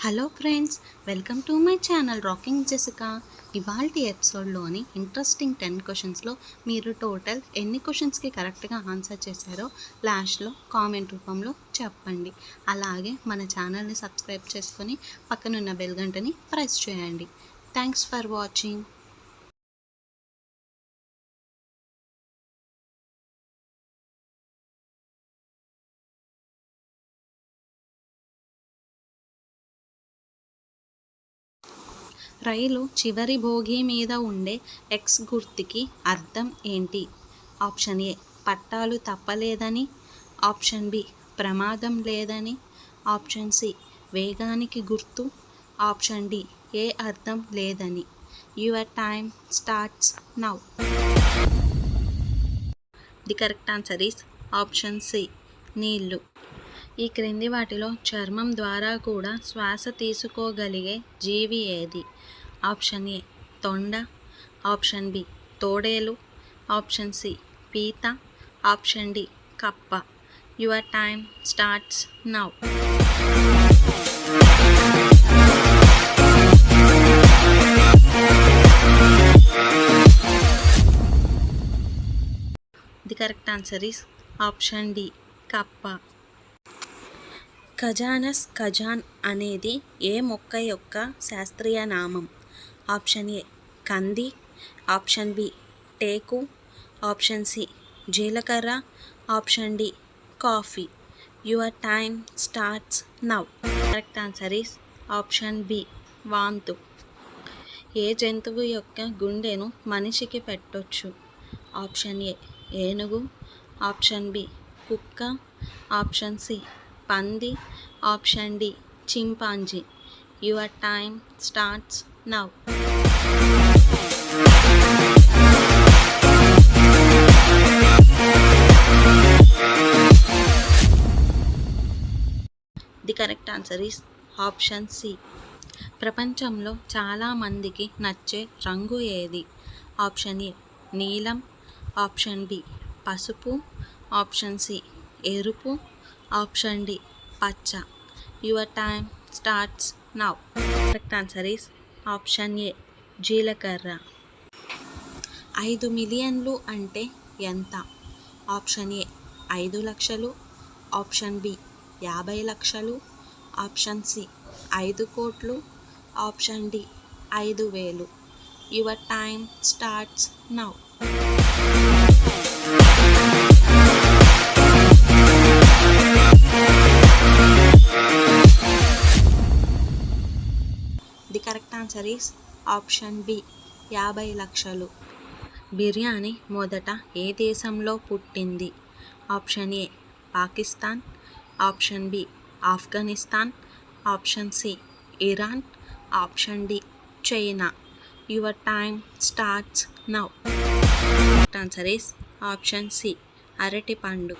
Hello friends, welcome to my channel rocking Jessica. ఇవాల్టి ఎపిసోడ్లోని interesting 10 క్వశ్చన్స్లో మీరు టోటల్ ఎన్ని క్వశ్చన్స్కి కరెక్ట్గా ఆన్సర్ చేశారో లాస్ట్లో కామెంట్ రూపంలో చెప్పండి. అలాగే మన ఛానల్ని సబ్స్క్రైబ్ చేసుకొని పక్కనున్న బెల్ గంటని ప్రెస్ చేయండి. Thanks for watching. రైలు చివరి భోగి మీద ఉండే ఎక్స్ గుర్తుకి అర్థం ఏంటి? ఆప్షన్ ఏ పట్టాలు తప్పలేదని, ఆప్షన్ బి ప్రమాదం లేదని, ఆప్షన్ సి వేగానికి గుర్తు, ఆప్షన్ డి ఏ అర్థం లేదని. Your time starts now. The correct answer is option C నీళ్ళు. ఈ క్రింది వాటిలో చర్మం ద్వారా కూడా శ్వాస తీసుకోగలిగే జీవి ఏది? ఆప్షన్ ఏ తొండ, ఆప్షన్ బి తోడేలు, ఆప్షన్ సి పీత, ఆప్షన్ డి కప్ప. Your time starts now. The correct answer is option D కప్ప. ఖజానస్ ఖజాన్ అనేది ఏ మొక్క యొక్క శాస్త్రీయ నామం? ఆప్షన్ ఏ కంది, ఆప్షన్ బి టేకు, ఆప్షన్ సి జీలకర్ర, option D coffee. Your time starts now. Correct answer is option B వాంతు. ఏ జంతువు యొక్క గుండెను మనిషికి పెట్టొచ్చు? ఆప్షన్ ఏ ఏనుగు, ఆప్షన్ బి కుక్క, ఆప్షన్ సి పంది, option D chimpanzee. Your time starts now. The correct answer is option C. ప్రపంచంలో చాలామందికి నచ్చే రంగు ఏది? ఆప్షన్ ఏ నీలం, ఆప్షన్ బి పసుపు, ఆప్షన్ సి ఎరుపు, ఆప్షన్ డి పచ్చ. Your time starts now. Correct answer is option ఏ జీలకర్ర. 5 మిలియన్లు అంటే ఎంత? ఆప్షన్ ఏ 5 లక్షలు, ఆప్షన్ బి 50 లక్షలు, ఆప్షన్ సి 5 కోట్లు, option D 5,000. Your time starts now. The correct answer is option B 50 లక్షలు. బిర్యానీ మొదట ఏ దేశంలో పుట్టింది? Option A Pakistan, option B Afghanistan, option C Iran, option D China. Your time starts now. Correct answer is option C అరటిపండు.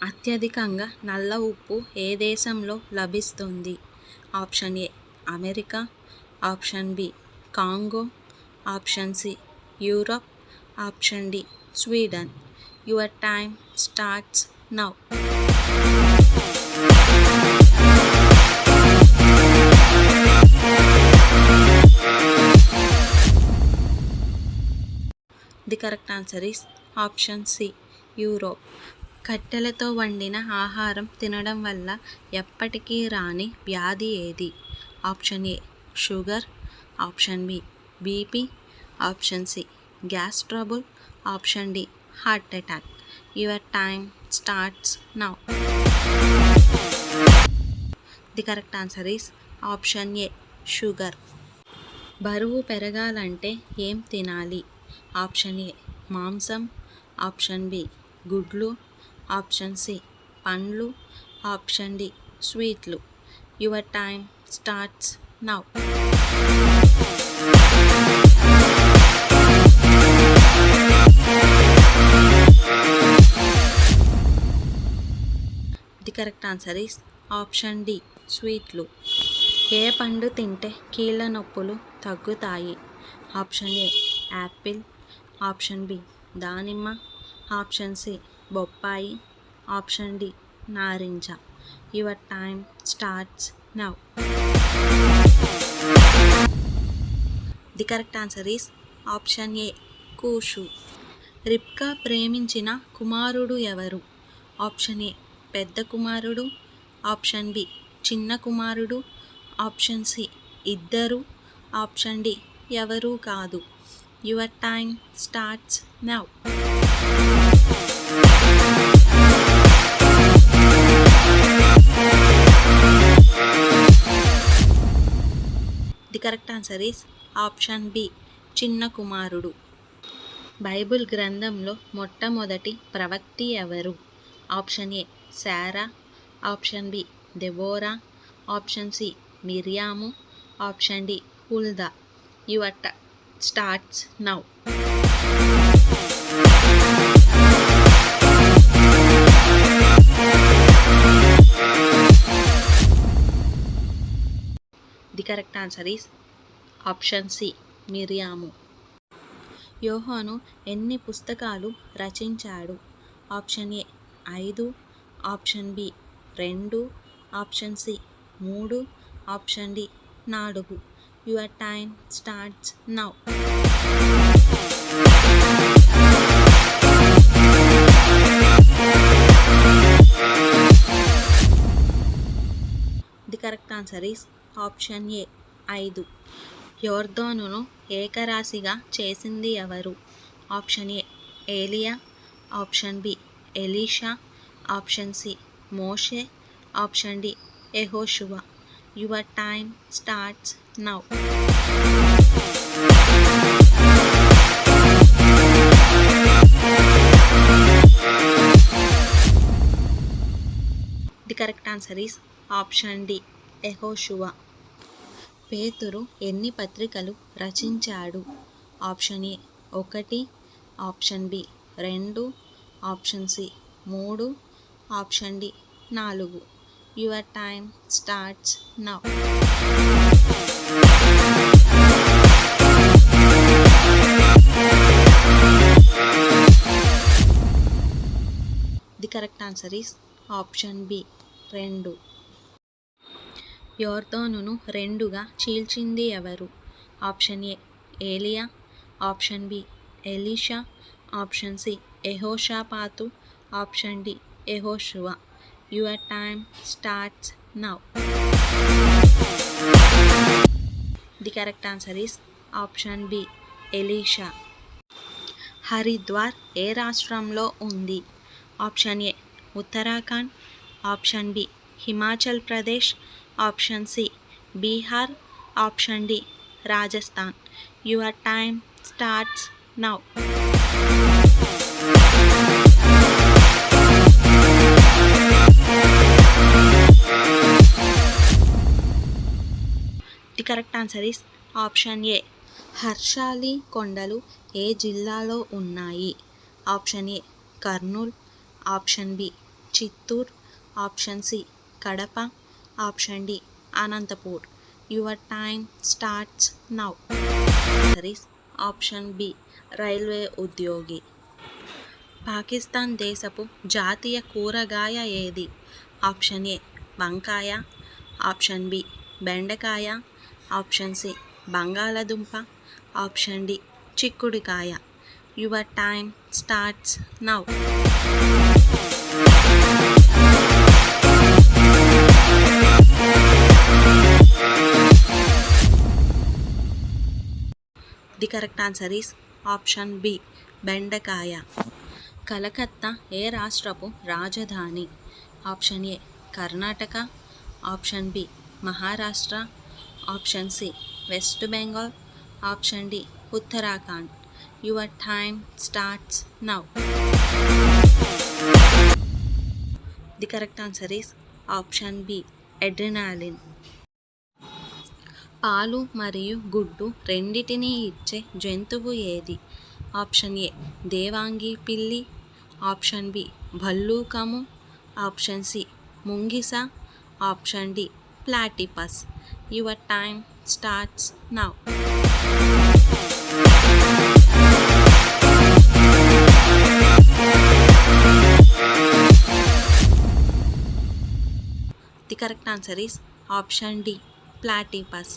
అత్యధికంగా నల్ల ఉప్పు ఏ దేశంలో లభిస్తుంది? Option A America, option B Congo, option C Europe, option D Sweden. Your time starts now. The correct answer is option C Europe. కట్టెలతో వండిన ఆహారం తినడం వల్ల ఎప్పటికీ రాని వ్యాధి ఏది? Option A sugar, option B BP, option C gas trouble, option D heart attack. Your time starts now. The correct answer is option A sugar. బరువు పెరగాలంటే ఏం తినాలి? ఆప్షన్ ఏ మాంసం, ఆప్షన్ బి గుడ్లు, ఆప్షన్ సి పండ్లు, option D స్వీట్లు. Your time starts now. The correct answer is option D స్వీట్లు. ఏ పండు తింటే కీళ్ళ నొప్పులు తగ్గుతాయి? Option A apple, option B దానిమ్మ, ఆప్షన్ సి బొప్పాయి, ఆప్షన్ డి నారింజ. Your time starts now. The correct answer is option A కూషు. రిబ్కా ప్రేమించిన కుమారుడు ఎవరు? ఆప్షన్ ఏ పెద్ద కుమారుడు, ఆప్షన్ బి చిన్న కుమారుడు, ఆప్షన్ సి ఇద్దరు, ఆప్షన్ డి ఎవరూ కాదు. Your time starts now. The correct answer is option B చిన్న కుమారుడు. బైబిల్ గ్రంథంలో మొట్టమొదటి ప్రవక్తి ఎవరు? Option A Sarah, option B Deborah, option C మిరియాము, option D Huldah. Your time starts now. The correct answer is option C మిరియాము. యోహాను ఎన్ని పుస్తకాలు రచించాడు? Option A 5, option B 2, option C 3, option D 4. Your time starts now. The correct answer is option A 5. యోర్దానును ఏకరాశిగా చేసింది ఎవరు? Option A ఏలియా, option B Elisha, option C మోషే, ఆప్షన్ డి యెహోషువ. Your time starts now. The correct answer is option D యెహోషువ. పేతురు ఎన్ని పత్రికలు రచించాడు? Option A 1, option B 2, option C 3, option D 4. Your time starts now. The correct answer is option B 2. యోర్దానును రెండుగా చీల్చింది ఎవరు? ఆప్షన్ ఏ ఏలియా, option B Elisha, option C యెహోషాపాతు, ఆప్షన్ డి యెహోషువ. Your time starts now. The correct answer is option B Elisha. Haridwar ఏ రాష్ట్రంలో ఉంది? Option A Uttarakhand, option B Himachal Pradesh, option C Bihar, option D Rajasthan. Your time starts now. The correct answer is option A హర్షాలి కొండలు ఏ జిల్లాలో ఉన్నాయి? Option A Kurnool, option B Chittoor, option C Kadapa, option D Anantapur. Your time starts now. Option B railway ఉద్యోగి. పాకిస్తాన్ దేశపు జాతీయ కూరగాయ ఏది? ఆప్షన్ ఏ వంకాయ, ఆప్షన్ బి బెండకాయ, ఆప్షన్ సి బంగాళదుంప, ఆప్షన్ డి చిక్కుడుకాయ. Your time starts now. The correct answer is option B బెండకాయ. కలకత్తా ఏ రాష్ట్రపు రాజధాని? Option A Karnataka, option B Maharashtra, option C west Bengal, option D Uttarakhand. Your time starts now. The correct answer is option B adrenaline. పాలు మరియు గుడ్డు రెండిటినీ ఇచ్చే జంతువు ఏది? ఆప్షన్ ఏ దేవాంగి పిల్లి, ఆప్షన్ బి భల్లూకము, ఆప్షన్ సి ముంగిస, option D platypus. Your time starts now. The correct answer is option D platypus.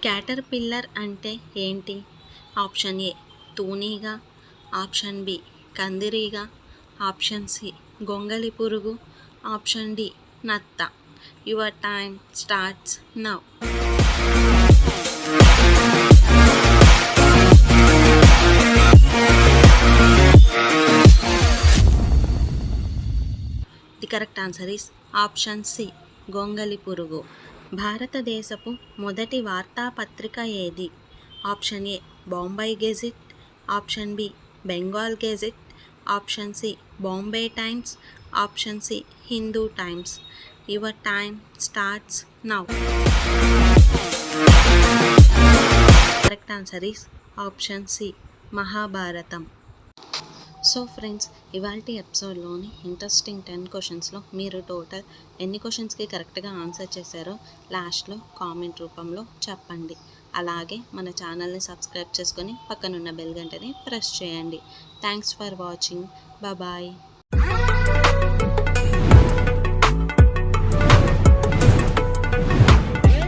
Caterpillar అంటే ఏంటి? ఆప్షన్ ఏ తూనీగ, ఆప్షన్ బి కందిరీగ, ఆప్షన్ సి గొంగళి పురుగు, ఆప్షన్ డి నత్త. Your time starts now. The correct answer is option C గొంగళి పురుగు. భారతదేశపు మొదటి వార్తాపత్రిక ఏది? Option A Bombay gazette, option B Bengal gazette, option C Bombay times, option C Hindu Times. Your time starts now. Correct answer is option C Mahabharatam. So friends, ఇవాల్టి ఎపిసోడ్లోని interesting 10 క్వశ్చన్స్లో మీరు total ఎన్ని క్వశ్చన్స్కి కరెక్ట్గా ఆన్సర్ చేశారో లాస్ట్లో కామెంట్ రూపంలో చెప్పండి. అలాగే మన ఛానల్ని సబ్స్క్రైబ్ చేసుకొని పక్కనున్న బెల్ గంటని ప్రెస్ చేయండి. Thanks for watching. బాయ్.